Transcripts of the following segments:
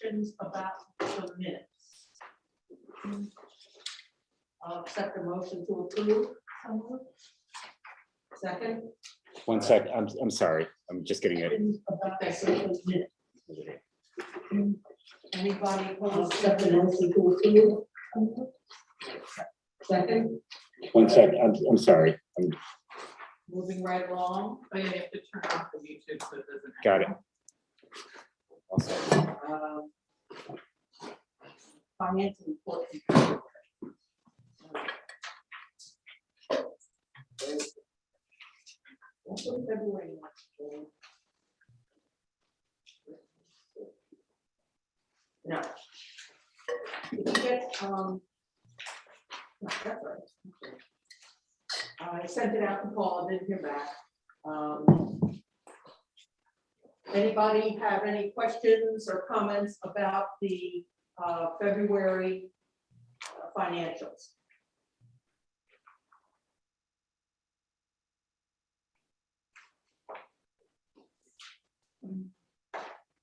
questions about the minutes? I'll accept a motion to approve. Second. One sec, I'm sorry, I'm just getting it. About the minutes. Anybody opposed? Accept a motion to approve. Second. One sec, I'm sorry. Moving right along. Oh, yeah, you have to turn off the YouTube so it doesn't. Got it. Also, Finance report. February. No. Did you get, no, that's right. I sent it out to Paul, didn't hear back. Anybody have any questions or comments about the February financials?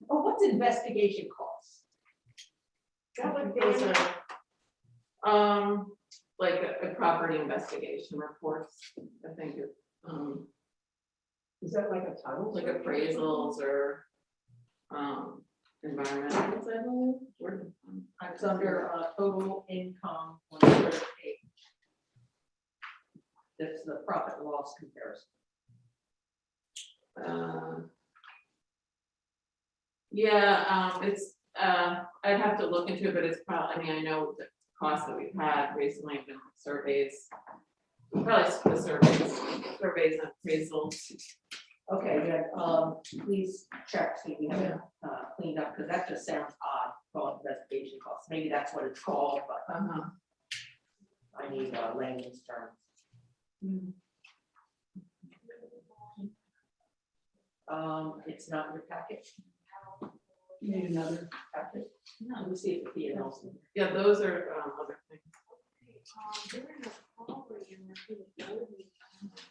Oh, what's investigation costs? That would be Those are, like a property investigation reports, I think, is that like a title? like appraisals or, environmentals, I believe. It's under total income on the third page. That's the profit and loss comparison. Yeah, it's, I'd have to look into it, but it's probably, I mean, I know the costs that we've had recently have been surveys. Probably the surveys and appraisals. Okay, yeah, please check, see if we have it cleaned up, because that just sounds odd, called investigation costs. Maybe that's what it's called, but I need layman's terms. It's not in your packet. You need another packet. No, let me see if the P&L's in there. Yeah, those are other things.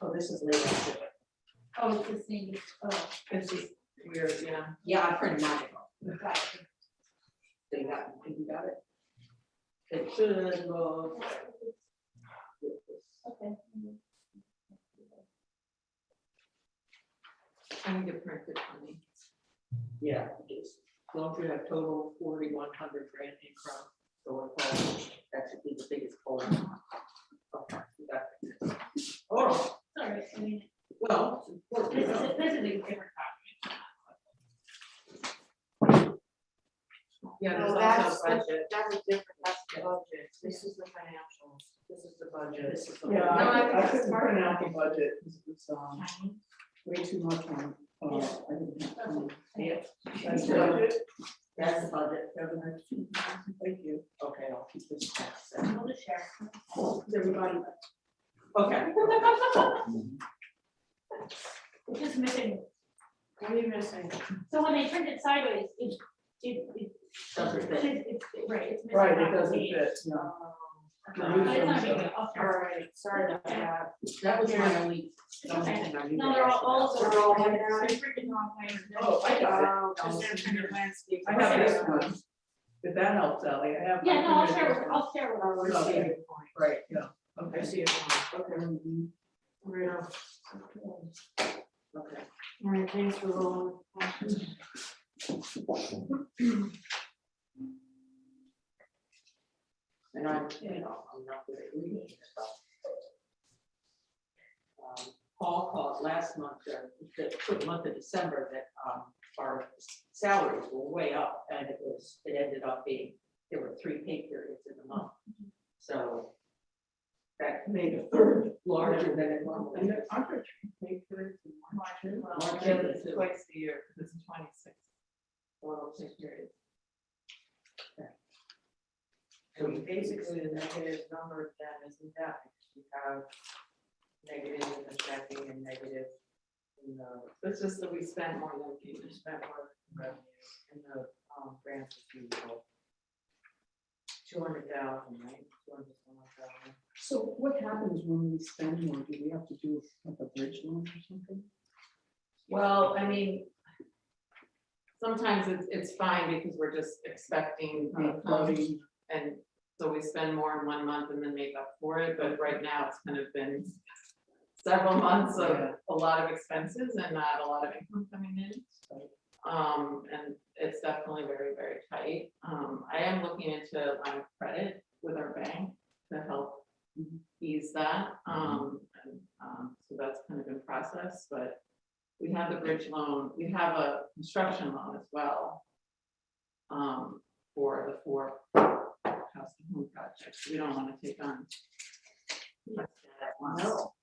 Oh, this is later. Oh, it's the same. Oh, It's just weird, yeah. Yeah, I printed mine. got it. So you got it? It should look. Okay. I need to print it for me. Yeah, just as long as you have total 4,100 grand income going forward, that should be the biggest hole. Okay, you got it. Oh, Sorry, I mean, well, it's important. this is a different Yeah, No, there's also that's a budget. That's a different, that's the budget, this is the financials, this is the budget. This is the Yeah, one. No, I think I that's couldn't part of print it. out the budget, it's time. way too much on, I didn't have time. Yeah, That's the budget. that's the budget. Thank you. Okay, I'll keep this back. I'll just share. Everybody. Okay. It's just missing. What are you missing? So when they print it sideways, it Doesn't fit. it's right, it's missing. Right, it half the doesn't page. fit, no. But it's not big deal. I'll All share. right, sorry about that. That was my only. It's okay. thing I knew No, to they're ask all about. They're all like like that. that? They're freaking wrong way. Oh, I got it. Because they're printed landscape. I have this one. If that helps, Ellie, I have. Yeah, no, I'll share this with, one. I'll share with Oh, our. I see Okay. it. Right, yeah. I Okay. see it now, okay. Right on. Okay. All right, thanks for rolling. And I'm, I'm not good at reading stuff. Paul called last month, for the month of December, that our salaries were way up, and it ended up being, there were 3 pay periods in the month. So that made a third larger than it normally And is. the aren't paid for it in March too? Well, yeah, it's twice a year, because it's 26. 6 periods. So basically, the negative number then isn't that, because you have negative in the checking and negative in the, It's just that we spent more than we you used. spent more revenue in the grants receivable. 200,000, right? 200,000. So what happens when we spend more? Do we have to do like a bridge loan or something? Well, I mean, sometimes it's fine because we're just expecting income, Floating. and so we spend more in one month and then make up for it, but right now it's kind of been several months of Yeah. a lot of expenses and not a lot of income coming in. And it's definitely very, very tight. I am looking into line of credit with our bank to help ease that. So that's kind of in process, but we have the bridge loan, we have a construction loan as well. For the 4 house and home projects, we don't want to take on. much debt at once. No.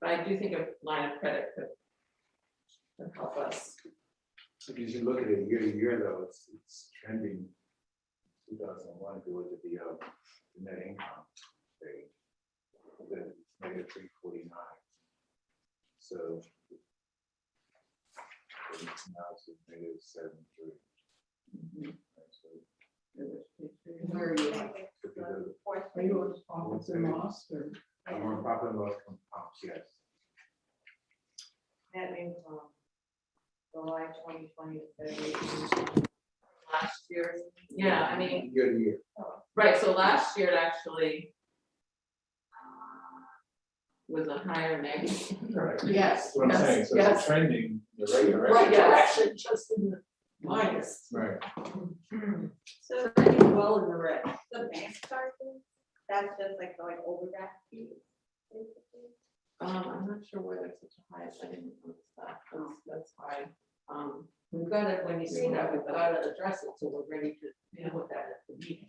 But I do think a line of credit could help us. Because you look at it year to year, though, it's trending. 2001, if you look at the net income rate, then it's negative 349. So now it's negative 73. So Where are you? if you go Are you on profits and loss or? to more profit and loss from comps, yes. Net income, July 2020 to February. Last year, yeah, I mean, Year to year. right, so last year it actually was a higher negative. Correct. Yes. That's what I'm saying, so yes. it's trending the right direction. Right Yes. direction, just in the minus. Right. So Well in the red. the bank charges, that's just like going overdraft fees, basically. I'm not sure why there's such a high, I didn't notice that, that's high. We've got to, when you see that, we've got to address it, so we're ready to deal with that at the meeting.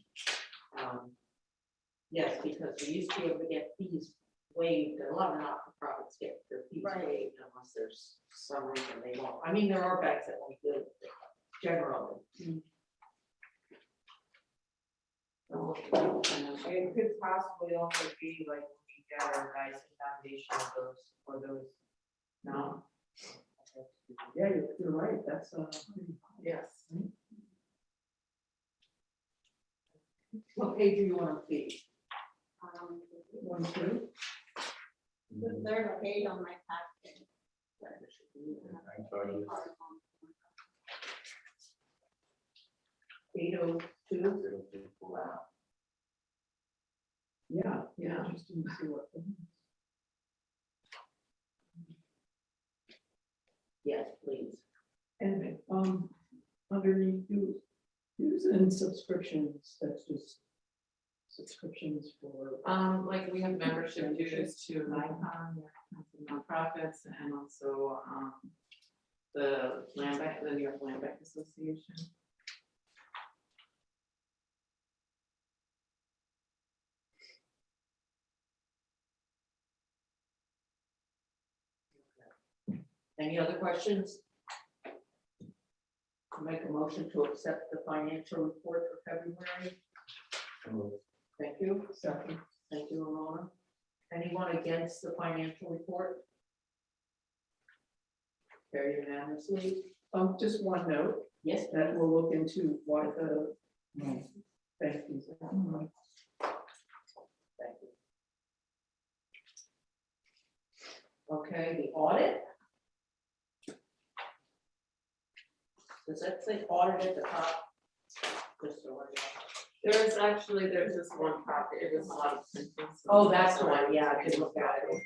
Yes, because we used to be able to get fees waived, and a lot of not-for-profits get their fees Right. waived unless there's some reason they won't. I mean, there are banks that won't do it generally. It could possibly also be like when we get our Dyson Foundation of those, for those. No, Yeah, you're right, that's yes. What page do you want to be? one, two. The third page on my packet. Bank charges. 802. 0.34. Yeah, Yeah. interesting to see what. Yes, please. And underneath dues and subscriptions, that's just subscriptions for. Like we have membership dues to NICON, nonprofits, and also the land bank, the New York Land Bank Association. Any other questions? I'll make a motion to accept the financial report for February. Thank you. Second. Thank you, Ramona. Anyone against the financial report? Carry unanimously. Just one note, Yes, that we'll look into why the bank fees. thank you. Okay, the audit. Does that say audit at the top? Just so I know. There's this one copy, it was a lot of sentence. Oh, that's the one, yeah, I can look at it.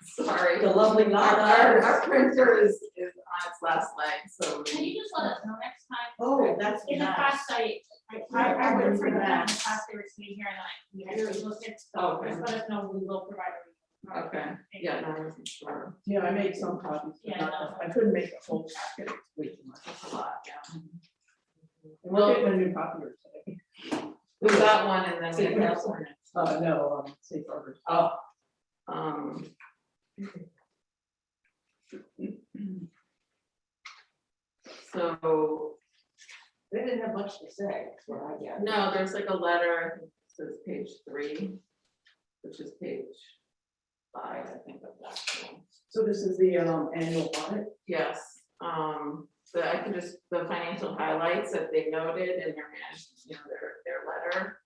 Sorry. The lovely Our non-Irish. printer is on its last leg, so. Can you just let us know next time? Oh, that's In the nice. past, I would have printed them in the past they were sitting here and then we actually looked at, so Okay. just let us know, we will provide a. Okay, yeah, no, I wasn't sure. Yeah, I made some copies, but Yeah, not- I couldn't make a whole packet, it's way too much. That's a lot, yeah. And we're getting a new copier today. We got one and then Safe we Harbor. one. No, Safe Harbor. Oh, Um. So, they didn't have much to say, that's what I get. no, there's like a letter, I think it says page 3, which is page 5, I think of that one. So this is the annual audit. Yes, I can just, the financial highlights that they noted in their management, their letter.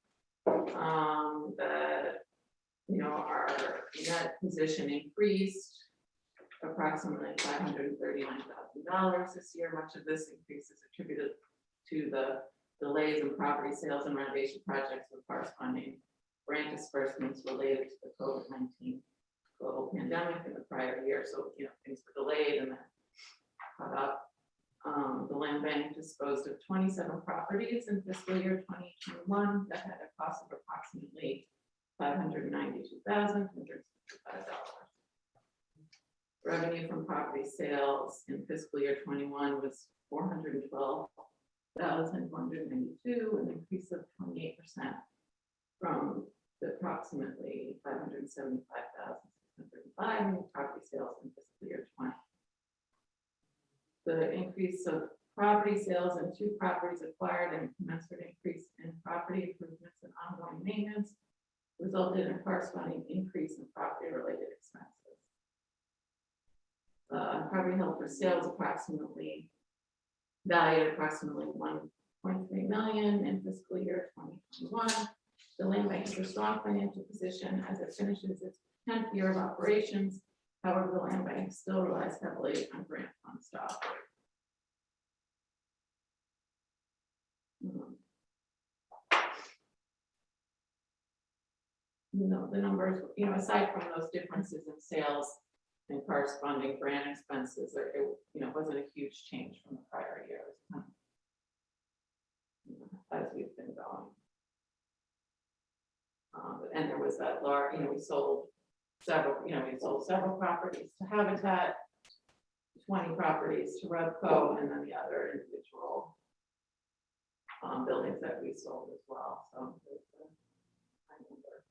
our net position increased approximately $539,000 this year. Much of this increase is attributed to the delays in property sales and renovation projects with corresponding grant disbursements related to the COVID-19 global pandemic in the prior year. So, things were delayed and then caught up. The land bank disposed of 27 properties in fiscal year 2021 that had a cost of approximately $592,265. Revenue from property sales in fiscal year 21 was $412,192, an increase of 28% from the approximately $575,605 in property sales in fiscal year 20. The increase of property sales and 2 properties acquired and commensurate increase in property improvements and ongoing maintenance resulted in a corresponding increase in property-related expenses. Property held for sale is approximately valued at approximately $1.3 million in fiscal year 2021. The land bank is a strong financial position as it finishes its 10th year of operations. However, the land bank still relies heavily on grant funds to operate. The numbers, aside from those differences in sales and corresponding grant expenses, it wasn't a huge change from the prior years. As we've been going. And there was that large, we sold several properties to Habitat, 20 properties to Revco, and then the other individual buildings that we sold as well. So there's a high number.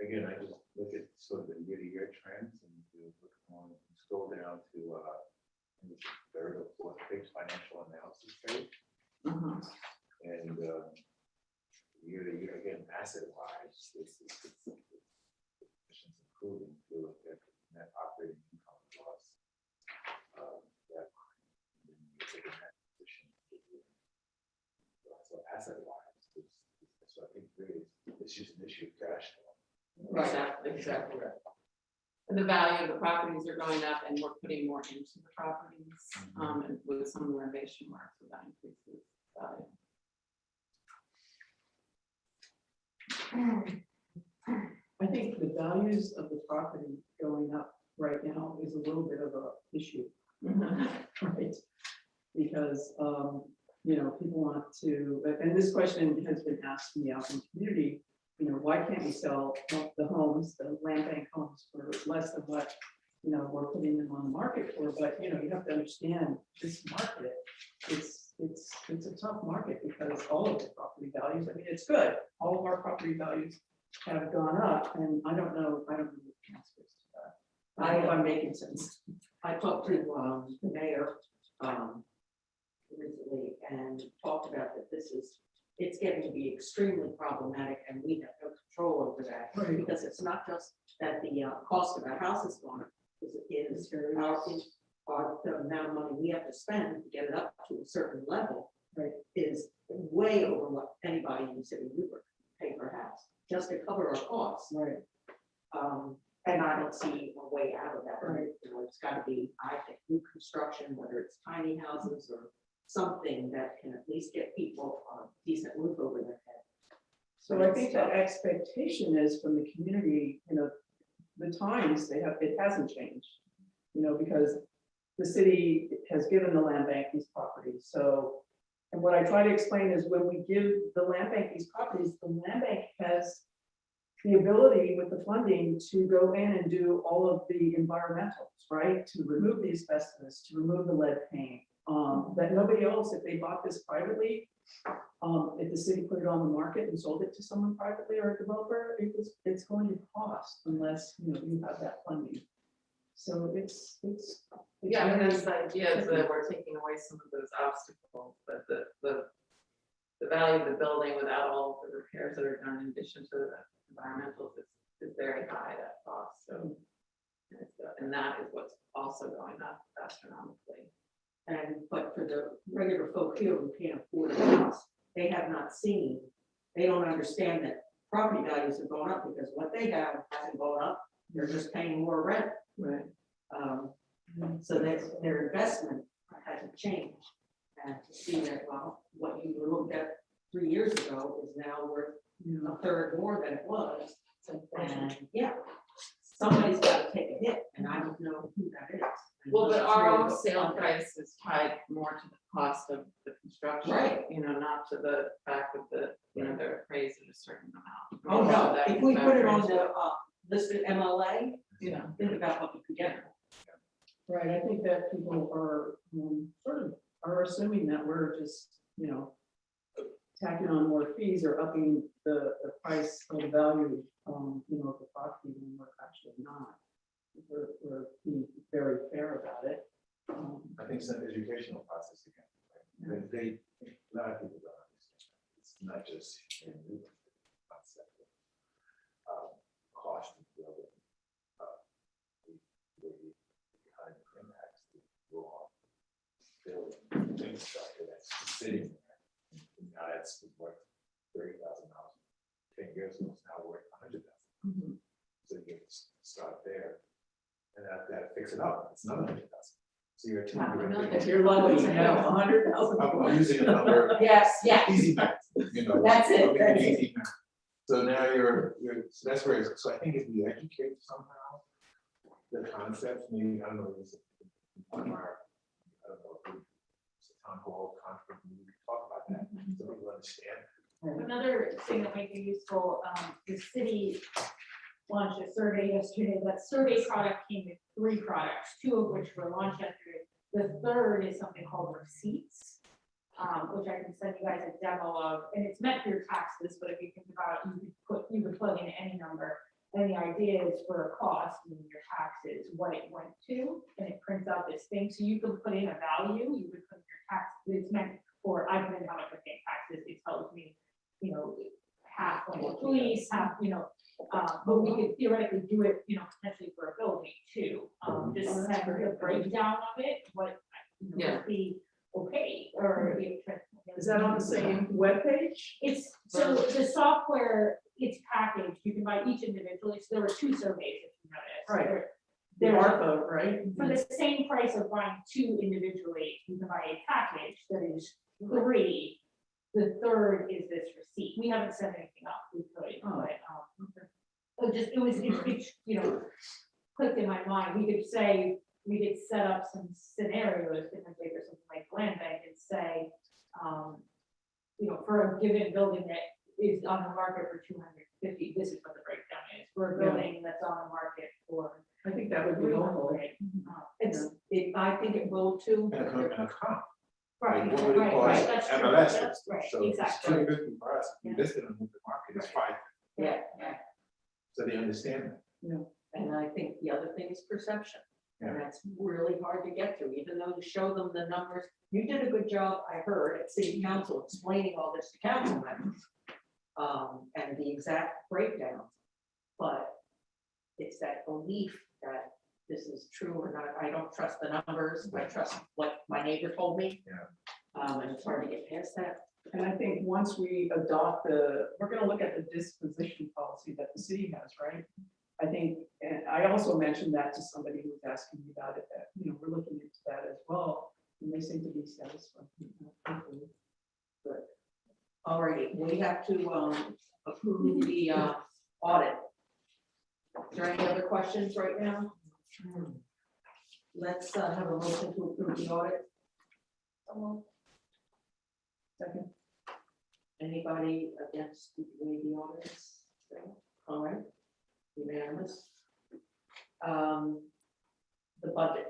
Again, I just look at sort of the year-to-year trends and look on, scroll down to the third or fourth page financial analysis page. And year-to-year, again, asset-wise, this is improving. If you look at net operating income loss, that position. So asset-wise, so I think really it's just an issue of cash flow. Exactly right. And the value of the properties are going up, and we're putting more into the properties, and with some renovation work, so that increases value. I think the values of the property going up right now is a little bit of a issue, right? Because, people want to, and this question has been asked me out in the community, why can't we sell the homes, the land bank homes for less than what, we're putting them on the market for? But, you have to understand this market, it's a tough market because all of the property values, it's good. All of our property values have gone up, and I don't know the answers to that. I hope I'm making sense. I talked to the mayor recently and talked about that it's getting to be extremely problematic, and we have no control over that. Right. Because it's not just that the cost of our house is going up, it's the amount of money we have to spend to get it up to a certain level, right, is way over what anybody in the city of Newburgh can pay per house, just to cover our costs. Right. And I don't see a way out of that. Right. It's got to be, I think, new construction, whether it's tiny houses or something that can at least get people a decent roof over their head. So I think that expectation is from the community, the times it hasn't changed, because the city has given the land bank these properties. So, and what I try to explain is when we give the land bank these properties, the land bank has the ability with the funding to go in and do all of the environmentals, right? To remove the asbestos, to remove the lead paint, that nobody else, if they bought this privately, if the city put it on the market and sold it to someone privately or a developer, it's going to cost unless, you have that funding. So it's Yeah, and that's the idea is that we're taking away some of those obstacles, but the value of the building without all the repairs that are done in addition to the environmentals is very high, that cost. So, and that is what's also going up astronomically. But for the regular folk here who can't afford a house, they have not seen they don't understand that property values have gone up because what they have hasn't gone up. They're just paying more rent. Right. So that their investment hasn't changed. And to see that, well, what you looked at 3 years ago is now worth Yeah. a third more than it was. And yeah, somebody's got to take a hit, and I don't know who that is. Well, but our own Unless it's sale really- price is tied more to the cost of the construction. Right. You know, not to the fact of the, you know, they're appraised at a certain amount. Oh, no, That if we put it on factor the into listed MLA, You know, think about what we could get. Right, I think that people are sort of are assuming that we're just, tacking on more fees or upping the price or the value, of the property when we're actually not. We're being very fair about it. I think it's an educational process again. Right? They, a lot of people don't understand. It's not just a new concept of cost of building. The kind of impacts the raw building infrastructure that's sitting there. And now that's worth $30,000. 10 years ago, it's now worth $100,000. So you start there, and that fix it up. It's another $100,000. So you're at $200,000. If you're lucky, $100,000. I'm using a number. Yes, yeah, Easy math, That's it, I'll make that's easy math. So now you're, so that's where, so I think if we educate somehow, the concepts, maybe, I don't know, it's on our, I don't know, it's a town hall conference, we can talk about that, so people understand. Another thing that might be useful, the city launched a survey yesterday. That survey product came with 3 products, 2 of which were launched yesterday. The third is something called receipts, which I can send you guys a demo of, and it's meant for your taxes, but if you think about it, you could plug in any number. And the idea is for a cost, meaning your taxes, what it went to, and it prints out this thing, so you can put in a value, you would put your tax, it's meant for, I put in how much I pay taxes, it tells me, half on the police, half, but we could theoretically do it, potentially for a building too. Just send a breakdown of it, what, Yeah. would be okay, or. Is that on the same webpage? It's, so the software, it's packaged, you can buy each individually, so there were 2 surveys, if you noticed. Right. The There- ARPA, right? For the same price of buying 2 individually, you can buy a package that is 3. The third is this receipt. We haven't set anything up, we could, but, it clicked in my mind. We could say, we could set up some scenarios, different things, or something like land bank and say, for a given building that is on the market for 250, this is what the breakdown is. For a building that's on the market for. I think that would be helpful. 300. I think it will too. And a comp. Right, Like, what would it right, cost that's true. MLS, That's right, so it's exactly. 250 for us, we Yeah. listed on the market, it's 5, Yeah, so they understand that. and I think the other thing is perception. And Yeah. that's really hard to get through, even though you show them the numbers. You did a good job, I heard, at city council explaining all this to council members. And the exact breakdown. But it's that belief that this is true or not. I don't trust the numbers. I trust what my neighbor told me. Yeah. And it's hard to get past that. And I think once we adopt we're gonna look at the disposition policy that the city has, right? I think, and I also mentioned that to somebody who was asking me about it, that, we're looking into that as well, and they seem to be satisfied. All right, we have to approve the audit. Is there any other questions right now? Let's have a motion to approve the audit. Second. Anybody against the way the audit is? All right, unanimous. The budget.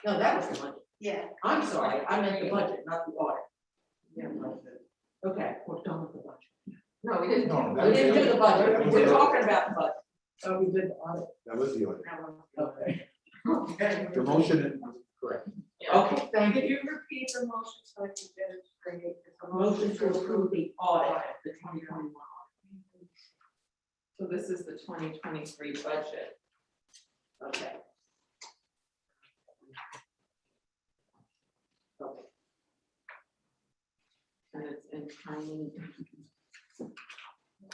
No, that was the budget. Yeah. I'm sorry, I meant the budget, not the audit. Okay, we're done with the budget. No, we didn't. No, that We was didn't do the that budget, was we're the talking about the budget. Oh, we did the audit. That was the order. Okay. The motion was correct. Okay, thank Could you. you repeat the motion so I can get it straight? Motion to approve the audit, the 2021 So this is the 2023 budget. audit. Okay. Okay. tiny.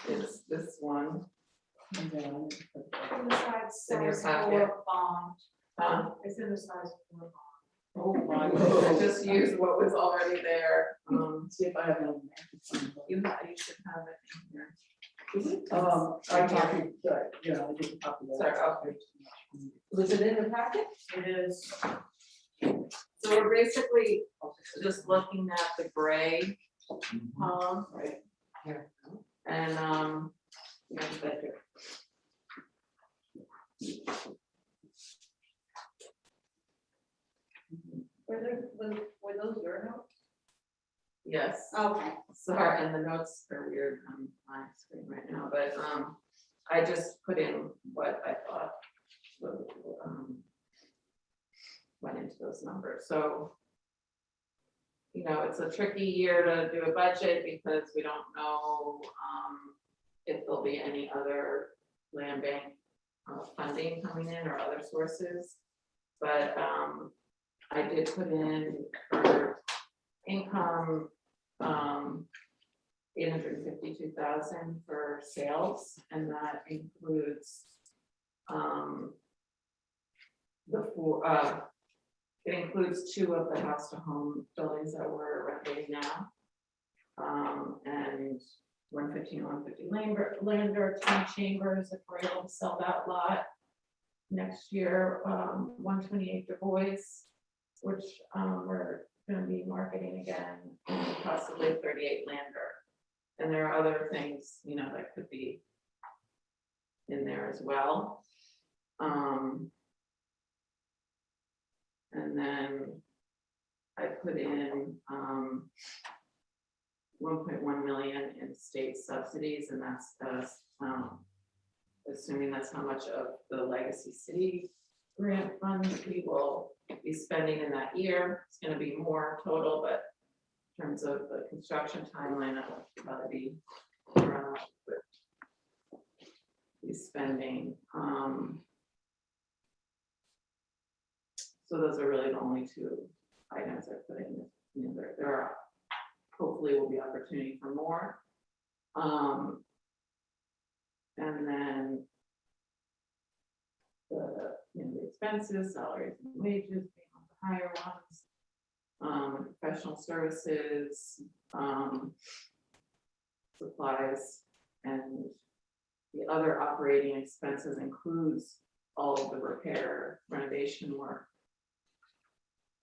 It's this one. In the size In your for packet. bond. It's in the size for bond. Oh my goodness, I just used what was already there. See if I have no. You should have it in here. I copied, yeah, I did copy that. Sorry, okay. Was it in the packet? It is. So we're basically just looking at the gray column. Right. Here. And, yeah, but here. Were those your notes? Yes, Okay. sorry, and the notes are weird on my screen right now, but, I just put in what I thought went into those numbers, so, you know, it's a tricky year to do a budget because we don't know, if there'll be any other land bank funding coming in or other sources. But, I did put in for income, 852,000 for sales, and that includes, it includes 2 of the house to home buildings that we're renovating now. And 115, 150 Lander, 10 chambers, if we're able to sell that lot next year, 128 Du Bois, which, we're gonna be marketing again, and possibly 38 Lander. And there are other things, you know, that could be in there as well. And then I put in 1.1 million in state subsidies, and that's assuming that's how much of the Legacy City grant funds we will be spending in that year. It's gonna be more total, but in terms of the construction timeline, I'll probably be around with the spending. So those are really the only 2 items I put in. You know, there are, hopefully will be opportunity for more. And then the, you know, the expenses, salaries and wages, being on the higher ones, professional services, supplies, and the other operating expenses includes all of the repair, renovation work,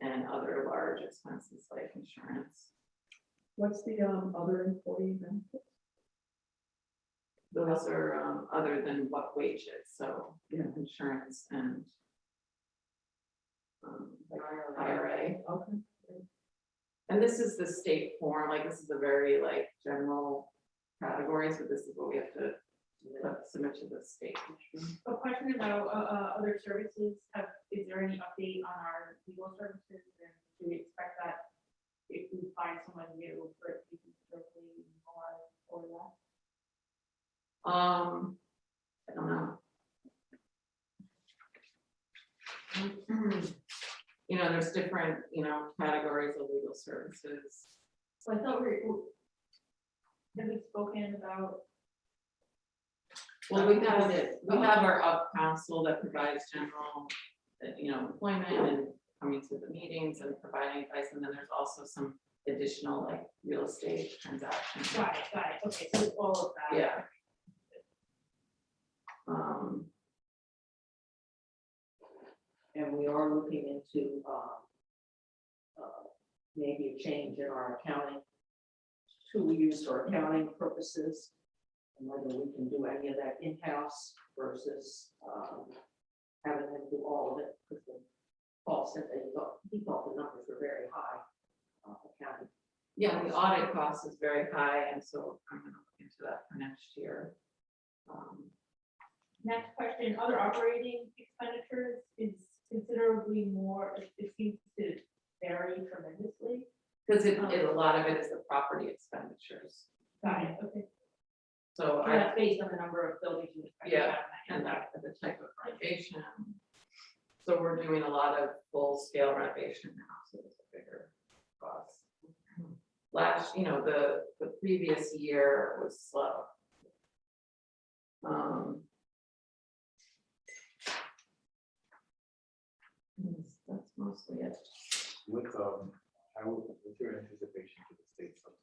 and other large expenses like insurance. What's the other employee benefit? Those are other than what wages, so, you know, insurance and like IRA. Okay. And this is the state form, like this is a very like general category, so this is what we have to submit to the state. A question about other services, is there any update on our legal services, and do we expect that if we find someone new, for it to be considerably more or less? I don't know. You know, there's different, you know, categories of legal services. So I thought have we spoken about? Well, we have our up counsel that provides general, you know, employment and coming to the meetings and providing advice, and then there's also some additional like real estate transactions. Got it, okay, so it's all of that. Yeah. And we are looking into maybe a change in our accounting, who we use for accounting purposes, and whether we can do any of that in-house versus having them do all of it, because Paul said that he thought the numbers were very high, accounting. Yeah, the audit cost is very high, and so I'm gonna look into that for next year. Next question, other operating expenditures is considerably more, it seems to vary tremendously. Because a lot of it is the property expenditures. Got it, okay. So So that's based on the number of buildings you expect to Yeah, have in and that. the type of renovation. So we're doing a lot of full scale renovation now, so it's a bigger cost. last, the previous year was slow. That's mostly it. What's your anticipation for the state subsidies?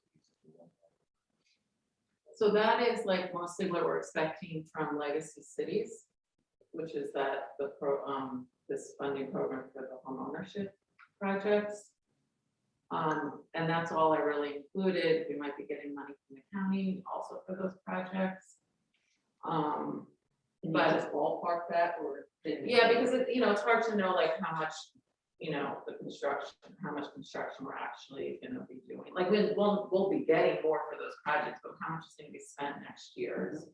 So that is like mostly what we're expecting from legacy cities, which is that this funding program for the home ownership projects. And that's all I really included. We might be getting money from the county also for those projects. Can you But- just ballpark that or? Yeah, because it's hard to know like how much, how much construction we're actually gonna be doing. Like we'll be getting more for those projects, but how much is gonna be spent next year is,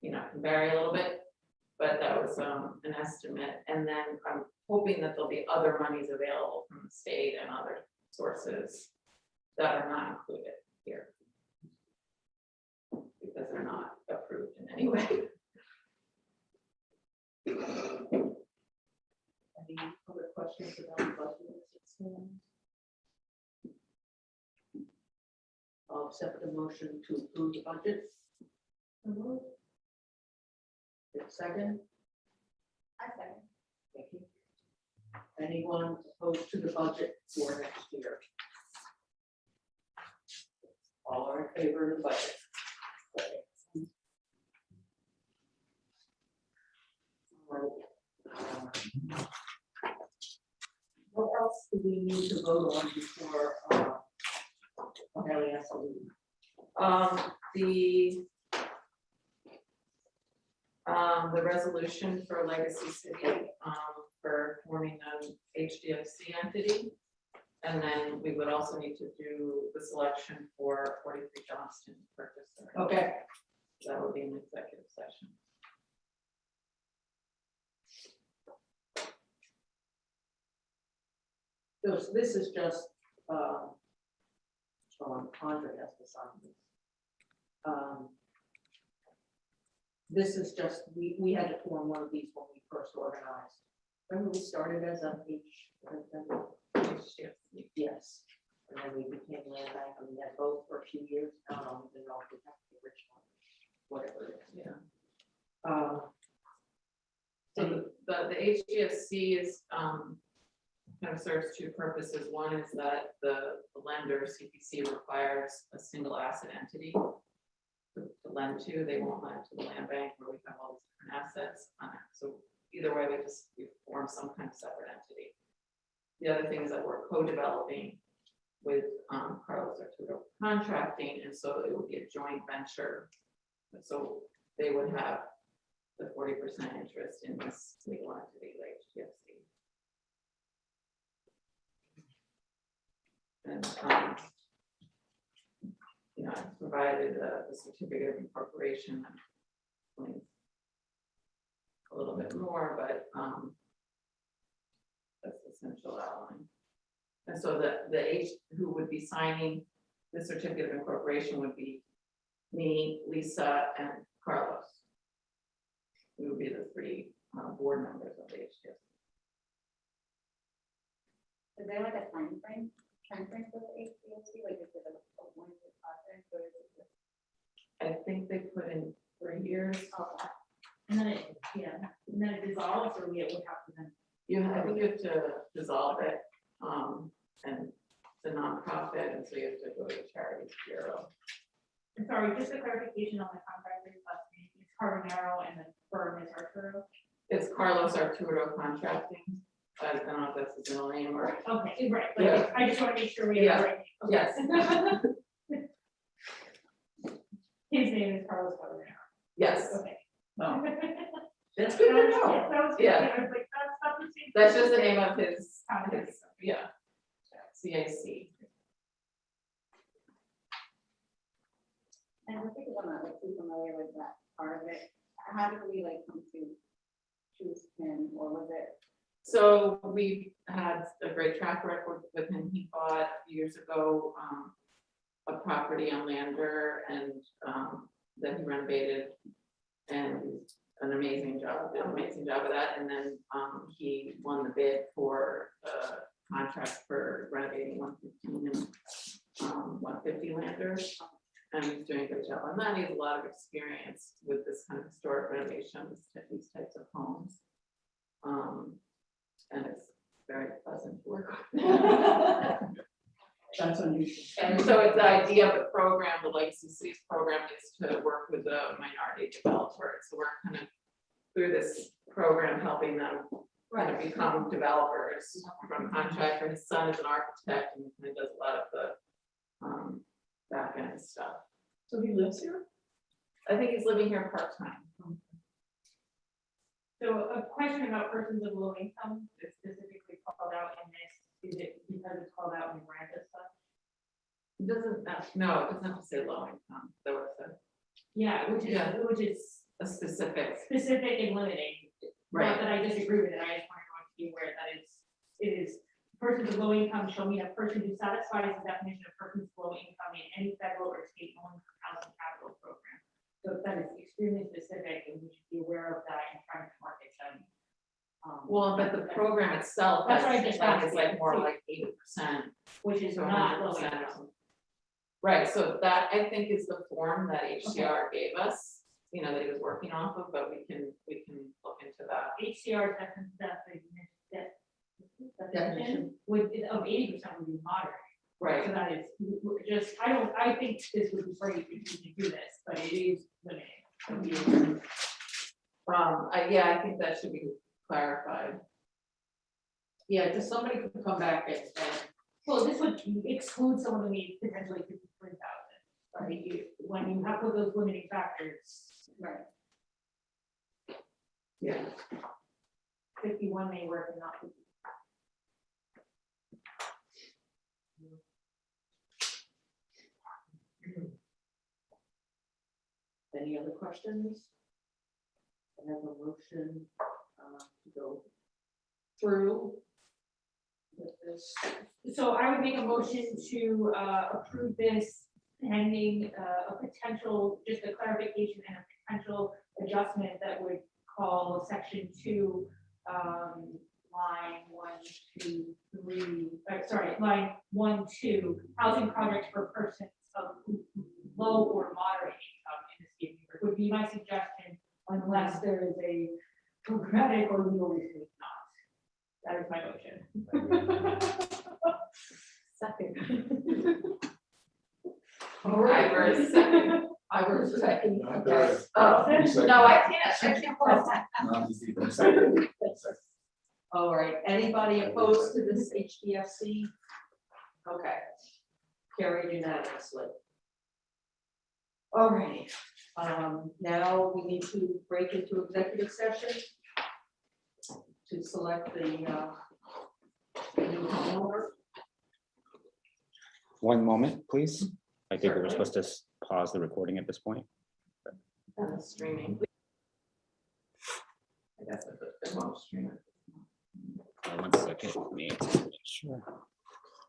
can vary a little bit. But that was an estimate. And then I'm hoping that there'll be other monies available from the state and other sources that are not included here. Because they're not approved in any way. Any other questions about the budget as it stands? I'll accept the motion to approve the budget. Second, I second. thank you. Anyone opposed to the budget for next year? All are in favor of the budget. What else do we need to vote on before, LAS will leave? The resolution for Legacy City, for forming an HDFC entity. And then we would also need to do the selection for 43 Johnston purchaser. Okay, That would be an executive session. so this is just, Andre has to sign this. This is just, we had to form one of these when we first organized. Remember we started as a HDFC. yes. And then we became land bank and we had both for a few years. I don't know, we didn't know if we have the original, whatever it is. Yeah. So So the HDFC is, kind of serves two purposes. One is that the lender CPC requires a single asset entity to lend to. They won't lend to the land bank where we have all these different assets on it. So either way, we form some kind of separate entity. The other thing is that we're co-developing with Carlos Arturo Contracting, and so it will be a joint venture. So they would have the 40% interest in this legal entity, like HDFC. And, I provided the certificate of incorporation. A little bit more, but that's the essential outline. And so who would be signing the certificate of incorporation would be me, Lisa, and Carlos. We would be the three board members of the HDS. Is there like a time frame for the HDFC, like is it a one-year process or is it just? I think they put in 3 years. Okay. And then and then it dissolves, or we would have to then. I think you have to dissolve it, and it's a nonprofit, and so you have to go to the Charities Bureau. And sorry, just a clarification on the contractors, it's Carbonaro and the firm is Arturo. It's Carlos Arturo Contracting. I don't know if that's his middle name or. Okay, right, but Yeah. I just want to make sure we have the right. name. Yes. His name is Carlos Carbonaro. Yes, Okay. no, that's good to know. Yes, that was good. Yeah. I was like, that's not the same. that's just the name of his, Contract. yeah. CAC. And I think I'm not like too familiar with that part of it. How did we like come to choose him, or was it? So we had a great track record with him. He bought a few years ago a property on Lander, and then he renovated, and an amazing job, did an amazing job of that. And then he won the bid for contract for renovating 115 and 150 Lander. And he's doing a good job on that. He has a lot of experience with this kind of historic renovations, these types of homes. And it's very pleasant to work with. That's unusual. And so it's the idea of the program, the Legacy Cities program, is to work with the minority developers. So we're kind of through this program helping them kind of become developers from contractor. His son is an architect and kind of does a lot of the back end stuff. So he lives here? I think he's living here part-time. So a question about persons of low income is specifically called out in this, is it because it's called out in the grant as such? It doesn't, no, it doesn't have to say low income, that was Yeah, which is a specific, specific and limiting. right? Not that I disagree with it, I just want everyone to be aware that it is persons of low income shall mean a person who satisfies the definition of persons of low income in any federal or state low income housing capital program. So that is extremely specific and we should be aware of that and trying to market them. Well, but the program itself, That's what I just is like asked. more like 80%. Which is to not low 100% or income. something. Right, so that I think is the form that HCR gave us, you know, that he was working off of, but we can look into that. HCR definition would, of 80% would be moderate. Right, So that is just, I think this would be great if you could do this, but it is limiting. yeah, I think that should be clarified. Yeah, just somebody could come back and Well, this would exclude someone who needs potentially 53,000, right? When you have those limiting factors, Right. Yeah. 51 may work and not 50. any other questions? I have a motion to go through with this. So I would make a motion to approve this pending a potential, just a clarification and a potential adjustment that would call section 2, line 1, 2, 3, line 1, 2, housing projects for persons of low or moderate income in the state of New York would be my suggestion, unless there is a programmatic or legal reason not. That is my motion. Second. All right, we're a second. I was second. Not third. Oh, no, I can't. All right, anybody opposed to this HDFC? Okay, carried unanimously. All right, now we need to break into executive session to select the new homeowner. One moment, please. I think we're supposed to pause the recording at this point. Streaming. I guess I put the wrong streamer. 1 second. Let me make sure.